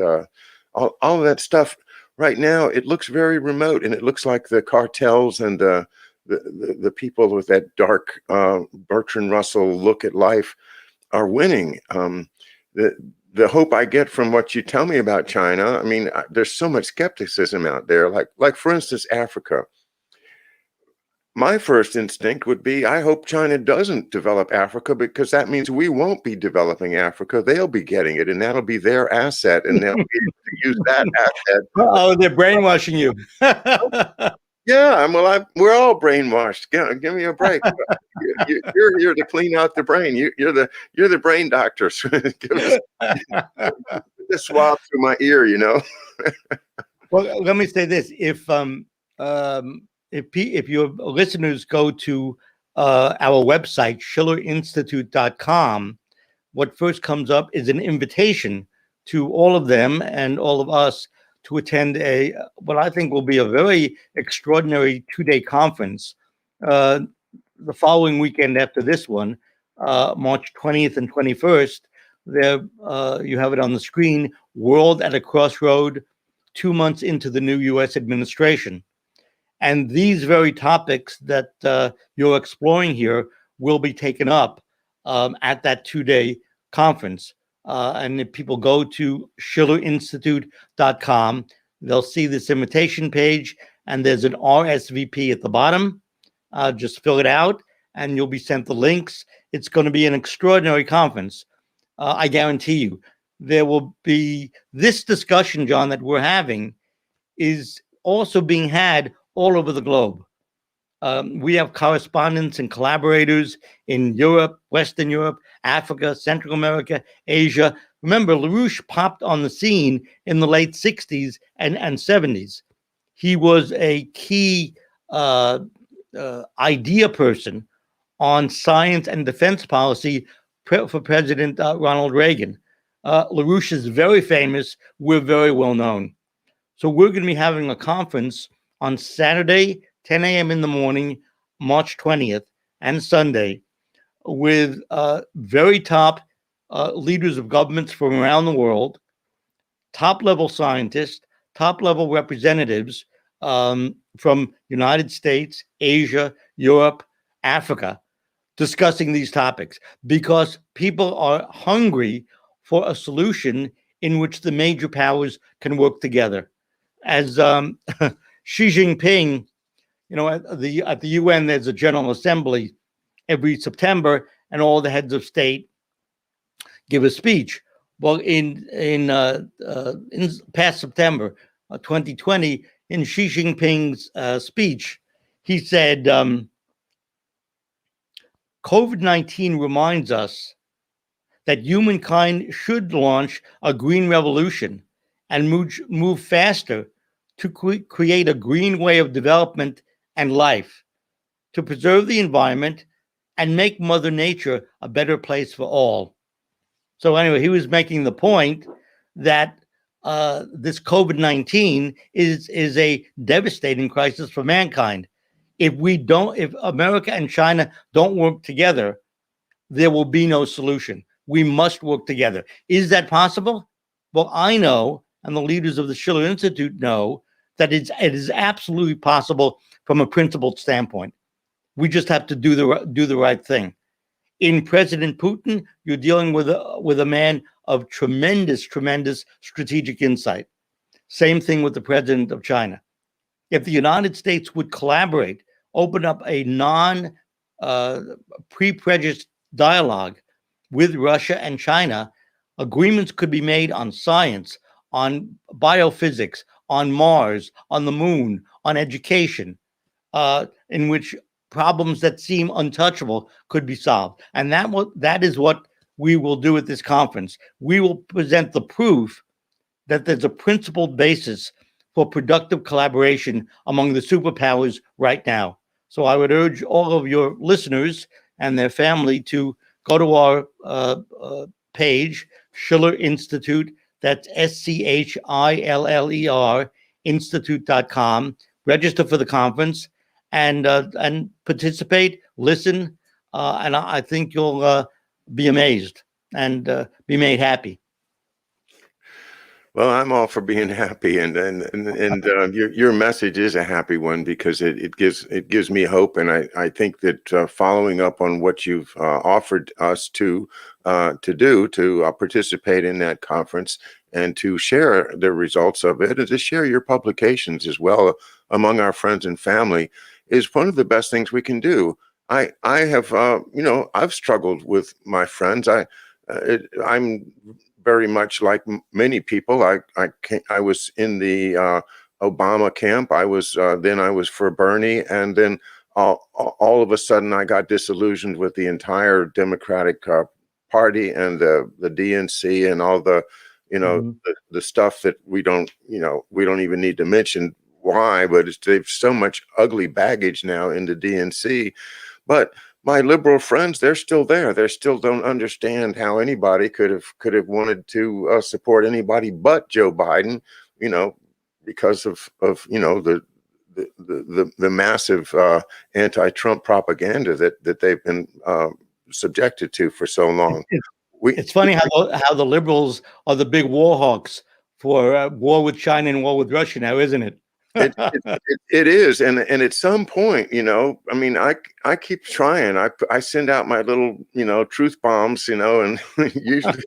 all of that stuff. Right now, it looks very remote, and it looks like the cartels and the people with that dark Bertrand Russell look at life are winning. the hope I get from what you tell me about China, I mean, there's so much skepticism out there. Like for instance, Africa. My first instinct would be, I hope China doesn't develop Africa, because that means we won't be developing Africa. They'll be getting it, and that'll be their asset, and they'll be able to use that asset. Oh, they're brainwashing you. Yeah, we're all brainwashed. Give me a break. You're here to clean out the brain. You're the brain doctors. Give us the swab through my ear, you know. Well, let me say this: if your listeners go to our website, schillerinstitute.com, what first comes up is an invitation to all of them and all of us to attend what I think will be a very extraordinary 2-day conference the following weekend after this one, March 20th and 21st. There, you have it on the screen, World at a Crossroad, 2 months into the new U.S. administration. And these very topics that you're exploring here will be taken up at that 2-day conference. And if people go to schillerinstitute.com, they'll see this invitation page, and there's an RSVP at the bottom. Just fill it out, and you'll be sent the links. It's going to be an extraordinary conference. I guarantee you. There will be this discussion, John, that we're having is also being had all over the globe. We have correspondents and collaborators in Europe, Western Europe, Africa, Central America, Asia. Remember, LaRouche popped on the scene in the late 60s and 70s. He was a key idea person on science and defense policy for President Ronald Reagan. LaRouche is very famous. We're very well known. So we're going to be having a conference on Saturday, 10 a.m. in the morning, March 20th, and Sunday, with very top leaders of governments from around the world, top-level scientists, top-level representatives from United States, Asia, Europe, Africa, discussing these topics, because people are hungry for a solution in which the major powers can work together. As Xi Jinping, at the UN, there's a General Assembly every September, and all the heads of state give a speech. Well, in past September 2020, in Xi Jinping's speech, he said, COVID-19 reminds us that humankind should launch a green revolution and move faster to create a green way of development and life, to preserve the environment and make Mother Nature a better place for all. So anyway, he was making the point that this COVID-19 is a devastating crisis for mankind. If America and China don't work together, there will be no solution. We must work together. Is that possible? Well, I know, and the leaders of the Schiller Institute know, that it is absolutely possible from a principled standpoint. We just have to do the right thing. In President Putin, you're dealing with a man of tremendous strategic insight. Same thing with the president of China. If the United States would collaborate, open up a pre-prejudiced dialogue with Russia and China, agreements could be made on science, on biophysics, on Mars, on the moon, on education, in which problems that seem untouchable could be solved. And that is what we will do at this conference. We will present the proof that there's a principled basis for productive collaboration among the superpowers right now. So I would urge all of your listeners and their family to go to our page, Schiller Institute, that's SCHILLER, institute.com, register for the conference, and participate, listen, and I think you'll be amazed and be made happy. Well, I'm all for being happy, and your message is a happy one because it gives me hope, and I think that following up on what you've offered us to do to participate in that conference and to share the results of it and to share your publications as well among our friends and family is one of the best things we can do. I have I've struggled with my friends. I'm very much like many people. I was in the Obama camp. I was then I was for Bernie, and then all of a sudden I got disillusioned with the entire Democratic Party and the DNC and all the Mhm. the stuff that we don't even need to mention why, but they've so much ugly baggage now in the DNC. But my liberal friends, they're still there. They still don't understand how anybody could have wanted to support anybody but Joe Biden, you know, because of the massive anti-Trump propaganda that they've been subjected to for so long. We It's funny how the liberals are the big war hawks for war with China and war with Russia now, isn't it? it is, and at some point, I mean, I keep trying. I send out my little, truth bombs, and usually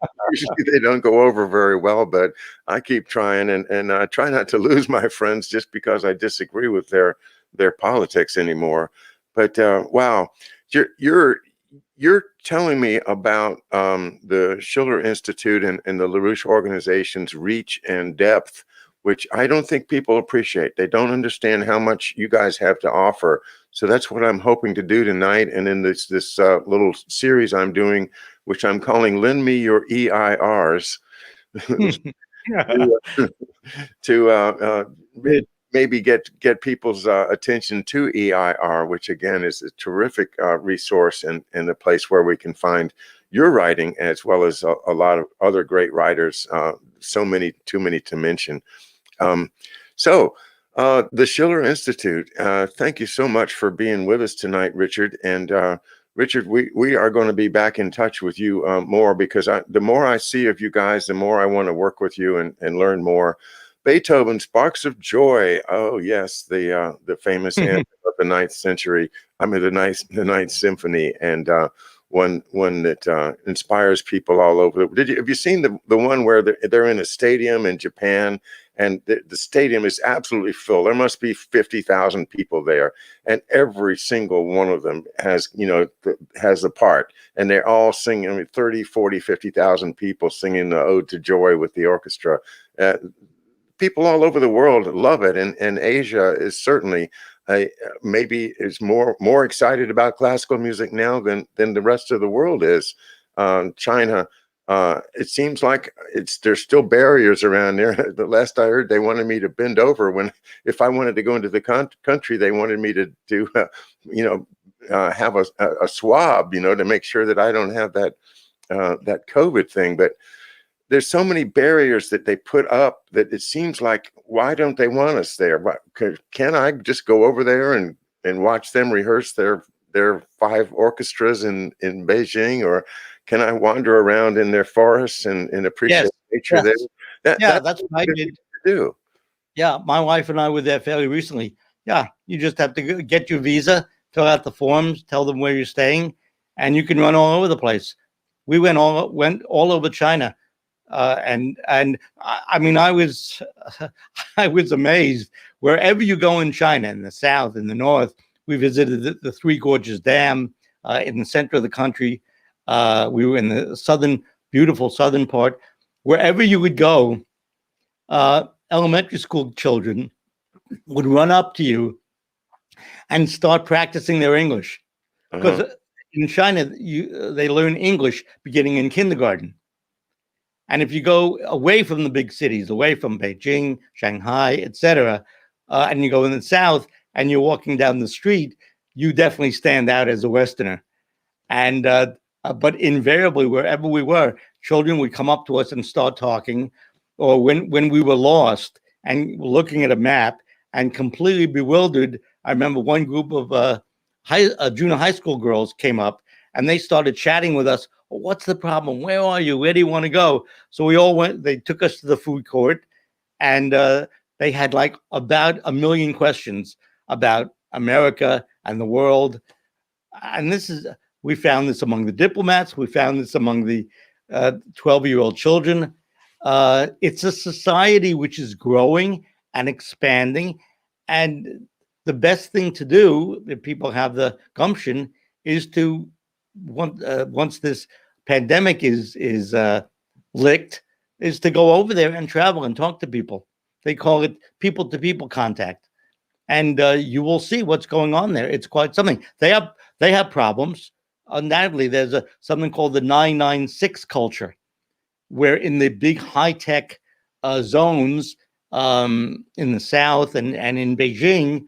they don't go over very well, but I keep trying, and I try not to lose my friends just because I disagree with their politics anymore. But wow, you're you're telling me about the Schiller Institute and the LaRouche organization's reach and depth, which I don't think people appreciate. They don't understand how much you guys have to offer. So that's what I'm hoping to do tonight. And in this little series I'm doing, which I'm calling "Lend Me Your EIRs," to, to Good. maybe get people's attention to EIR, which again is a terrific resource and a place where we can find your writing as well as a lot of other great writers. So many, too many to mention. So the Schiller Institute, thank you so much for being with us tonight, Richard. And Richard, we are going to be back in touch with you more because the more I see of you guys, the more I want to work with you and learn more. Beethoven, Sparks of Joy. Oh yes, the famous anthem of the ninth century. I mean the ninth symphony, and one that inspires people all over. Have you seen the one where they're in a stadium in Japan, and the stadium is absolutely full? There must be 50,000 people there, and every single one of them has has a part, and they're all singing. I mean, 30, 40, 50,000 people singing the Ode to Joy with the orchestra. People all over the world love it, and Asia is certainly maybe is more excited about classical music now than the rest of the world is. China, it seems like there's still barriers around there. The last I heard, they wanted me to bend over if I wanted to go into the country. They wanted me to have a swab, to make sure that I don't have that COVID thing, but there's so many barriers that they put up that it seems like, why don't they want us there? But can I just go over there and watch them rehearse their 5 orchestras in Beijing, or can I wander around in their forests and appreciate Yes, nature there? yes. Yeah, That's that's what I what did. to do. Yeah, my wife and I were there fairly recently. Yeah, you just have to get your visa, fill out the forms, tell them where you're staying, and you can run all over the place. We went all over China. I mean, I was I was amazed. Wherever you go in China, in the south, in the north, we visited the Three Gorges Dam in the center of the country. We were in the beautiful southern part. Wherever you would go, elementary school children would run up to you and start practicing their English because Uh-huh. in China they learn English beginning in kindergarten. And if you go away from the big cities, away from Beijing, Shanghai, etc., and you go in the south and you're walking down the street, you definitely stand out as a Westerner. And but invariably, wherever we were, children would come up to us and start talking, or when we were lost and looking at a map and completely bewildered. I remember one group of junior high school girls came up and they started chatting with us What's the problem? Where are you? Where do you want to go? So we all went. They took us to the food court, and they had like about 1 million questions about America and the world. And we found this among the diplomats. We found this among the 12-year-old children. It's a society which is growing and expanding. And the best thing to do, if people have the gumption, is to, once this pandemic is licked, is to go over there and travel and talk to people. They call it people-to-people contact. And you will see what's going on there. It's quite something. They have problems. Undoubtedly, there's something called the 996 culture, where in the big high-tech zones in the South and in Beijing,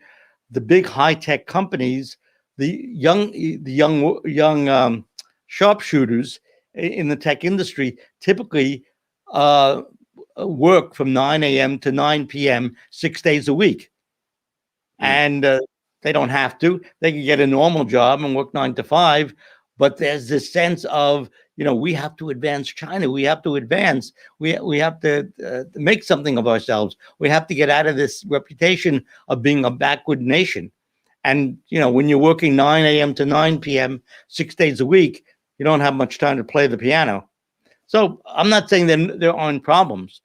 the big high-tech companies, the young sharpshooters in the tech industry typically work from 9 a.m. to 9 p.m. 6 days a week. And they don't have to. They can get a normal job and work 9 to 5. But there's this sense of, we have to advance China. We have to advance. We have to make something of ourselves. We have to get out of this reputation of being a backward nation. And, when you're working 9 a.m. to 9 p.m. 6 days a week, you don't have much time to play the piano. So I'm not saying that there aren't problems.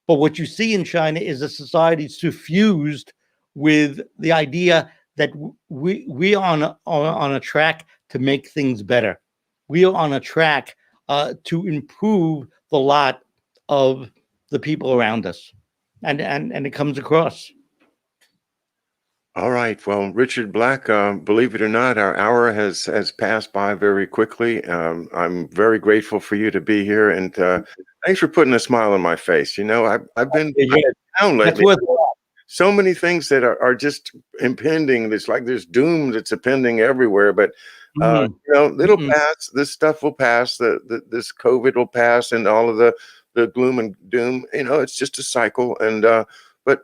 But what you see in China is a society suffused with the idea that we are on a track to make things better. We are on a track to improve the lot of the people around us, and it comes across. All right. Well, Richard Black, believe it or not, our hour has passed by very quickly. I'm very grateful for you to be here, and thanks for putting a smile on my face. I've been down lately. That's worth a lot. So many things that are just impending. It's like there's doom that's impending everywhere. But it'll pass. This stuff will pass. This COVID will pass, and all of the gloom and doom. It's just a cycle. And but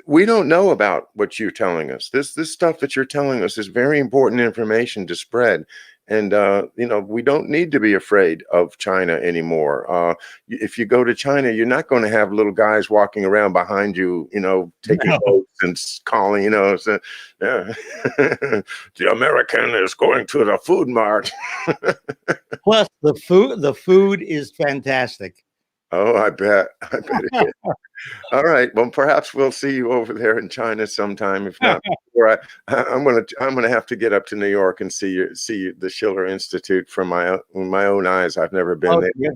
we don't know about what you're telling us. This stuff that you're telling us is very important information to spread. And we don't need to be afraid of China anymore. If you go to China, you're not going to have little guys walking around behind you, taking notes and calling, so, the American is going to the food mart. Plus, the food is fantastic. Oh, I bet it is. All right. Well, perhaps we'll see you over there in China sometime. If not, I'm gonna have to get up to New York and see the Schiller Institute from my own eyes. I've never been there. Yeah.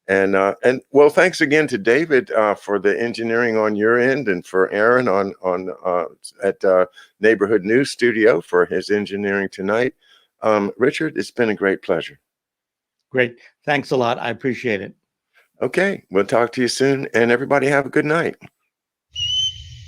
And well, thanks again to David for the engineering on your end, and for Aaron at Neighborhood News Studio for his engineering tonight. Richard, it's been a great pleasure. Great. Thanks a lot. I appreciate it. Okay, we'll talk to you soon, and everybody have a good night.